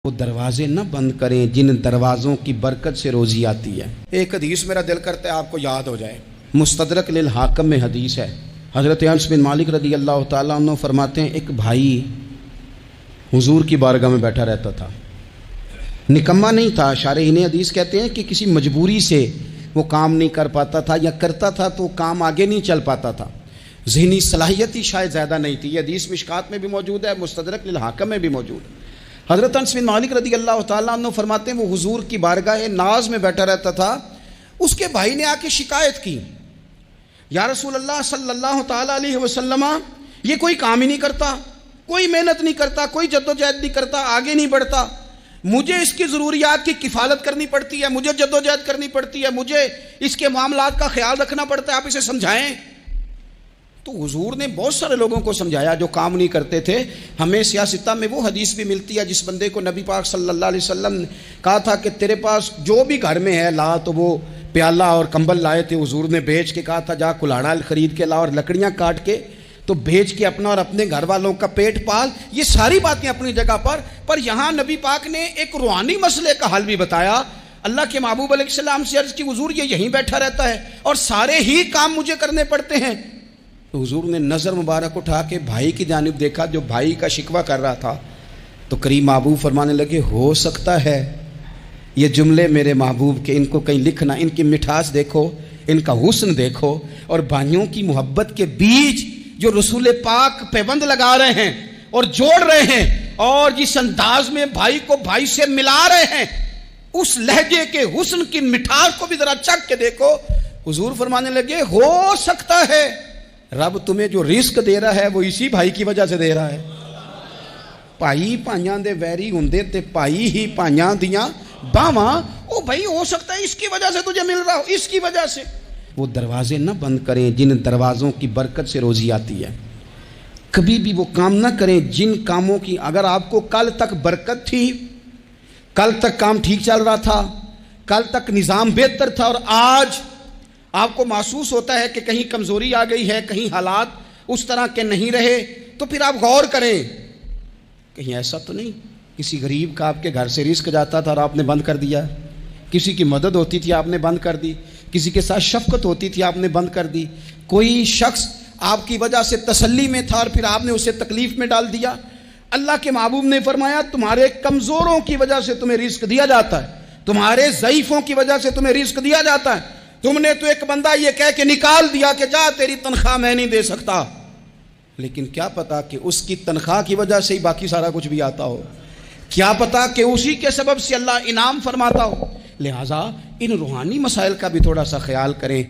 وہ دروازے نہ بند کریں جن دروازوں کی برکت سے روزی آتی ہے۔ ایک حدیث میرا دل کرتا ہے آپ کو یاد ہو جائے، مستدرک للحاکم میں حدیث ہے۔ حضرت انس بن مالک رضی اللہ تعالیٰ عنہ فرماتے ہیں ایک بھائی حضور کی بارگاہ میں بیٹھا رہتا تھا، نکما نہیں تھا، شارحین حدیث کہتے ہیں کہ کسی مجبوری سے وہ کام نہیں کر پاتا تھا، یا کرتا تھا تو کام آگے نہیں چل پاتا تھا، ذہنی صلاحیت ہی شاید زیادہ نہیں تھی۔ یہ حدیث مشکات میں بھی موجود ہے، مستدرک للحاکم میں بھی موجود ہے۔ حضرت انس بن مالک رضی اللہ تعالیٰ عنہ فرماتے ہیں وہ حضور کی بارگاہ ناز میں بیٹھا رہتا تھا، اس کے بھائی نے آ کے شکایت کی، یا رسول اللہ صلی اللہ تعالیٰ علیہ وسلم، یہ کوئی کام ہی نہیں کرتا، کوئی محنت نہیں کرتا، کوئی جدوجہد نہیں کرتا، آگے نہیں بڑھتا، مجھے اس کی ضروریات کی کفالت کرنی پڑتی ہے، مجھے جدوجہد کرنی پڑتی ہے، مجھے اس کے معاملات کا خیال رکھنا پڑتا ہے، آپ اسے سمجھائیں۔ تو حضور نے بہت سارے لوگوں کو سمجھایا جو کام نہیں کرتے تھے۔ ہمیں سیاستہ میں وہ حدیث بھی ملتی ہے جس بندے کو نبی پاک صلی اللہ علیہ وسلم نے کہا تھا کہ تیرے پاس جو بھی گھر میں ہے لا، تو وہ پیالہ اور کمبل لائے تھے، حضور نے بیچ کے کہا تھا جا کلاڑا خرید کے لا اور لکڑیاں کاٹ کے تو بیچ کے اپنا اور اپنے گھر والوں کا پیٹ پال۔ یہ ساری باتیں اپنی جگہ پر یہاں نبی پاک نے ایک روحانی مسئلے کا حل بھی بتایا۔ اللہ کے محبوب علیہ السلام سے عرض کی حضور یہ یہیں بیٹھا رہتا ہے اور سارے ہی کام مجھے کرنے پڑتے ہیں۔ تو حضور نے نظر مبارک اٹھا کے بھائی کی جانب دیکھا جو بھائی کا شکوہ کر رہا تھا، تو کریم محبوب فرمانے لگے ہو سکتا ہے یہ جملے میرے محبوب کے ان کو کہیں لکھنا، ان کی مٹھاس دیکھو، ان کا حسن دیکھو، اور بھائیوں کی محبت کے بیج جو رسول پاک پیوند لگا رہے ہیں اور جوڑ رہے ہیں، اور جس انداز میں بھائی کو بھائی سے ملا رہے ہیں، اس لہجے کے حسن کی مٹھاس کو بھی ذرا چکھ کے دیکھو۔ حضور فرمانے لگے ہو سکتا ہے رب تمہیں جو رزق دے رہا ہے وہ اسی بھائی کی وجہ سے دے رہا ہے۔ بھائی پائیاں دے ویری ہوندے تے بھائی ہی پائیاں دیاں باواں، او بھائی ہو سکتا ہے اس کی وجہ سے تجھے مل رہا ہو، اس کی وجہ سے۔ وہ دروازے نہ بند کریں جن دروازوں کی برکت سے روزی آتی ہے۔ کبھی بھی وہ کام نہ کریں جن کاموں کی اگر آپ کو کل تک برکت تھی، کل تک کام ٹھیک چل رہا تھا، کل تک نظام بہتر تھا، اور آج آپ کو محسوس ہوتا ہے کہ کہیں کمزوری آ گئی ہے، کہیں حالات اس طرح کے نہیں رہے، تو پھر آپ غور کریں کہیں ایسا تو نہیں کسی غریب کا آپ کے گھر سے رزق جاتا تھا اور آپ نے بند کر دیا، کسی کی مدد ہوتی تھی آپ نے بند کر دی، کسی کے ساتھ شفقت ہوتی تھی آپ نے بند کر دی، کوئی شخص آپ کی وجہ سے تسلی میں تھا اور پھر آپ نے اسے تکلیف میں ڈال دیا۔ اللہ کے محبوب نے فرمایا تمہارے کمزوروں کی وجہ سے تمہیں رزق دیا جاتا ہے، تمہارے ضعیفوں کی وجہ سے تمہیں رزق دیا جاتا ہے۔ تم نے تو ایک بندہ یہ کہہ کے نکال دیا کہ جا تیری تنخواہ میں نہیں دے سکتا، لیکن کیا پتا کہ اس کی تنخواہ کی وجہ سے ہی باقی سارا کچھ بھی آتا ہو، کیا پتا کہ اسی کے سبب سے اللہ انعام فرماتا ہو۔ لہٰذا ان روحانی مسائل کا بھی تھوڑا سا خیال کریں۔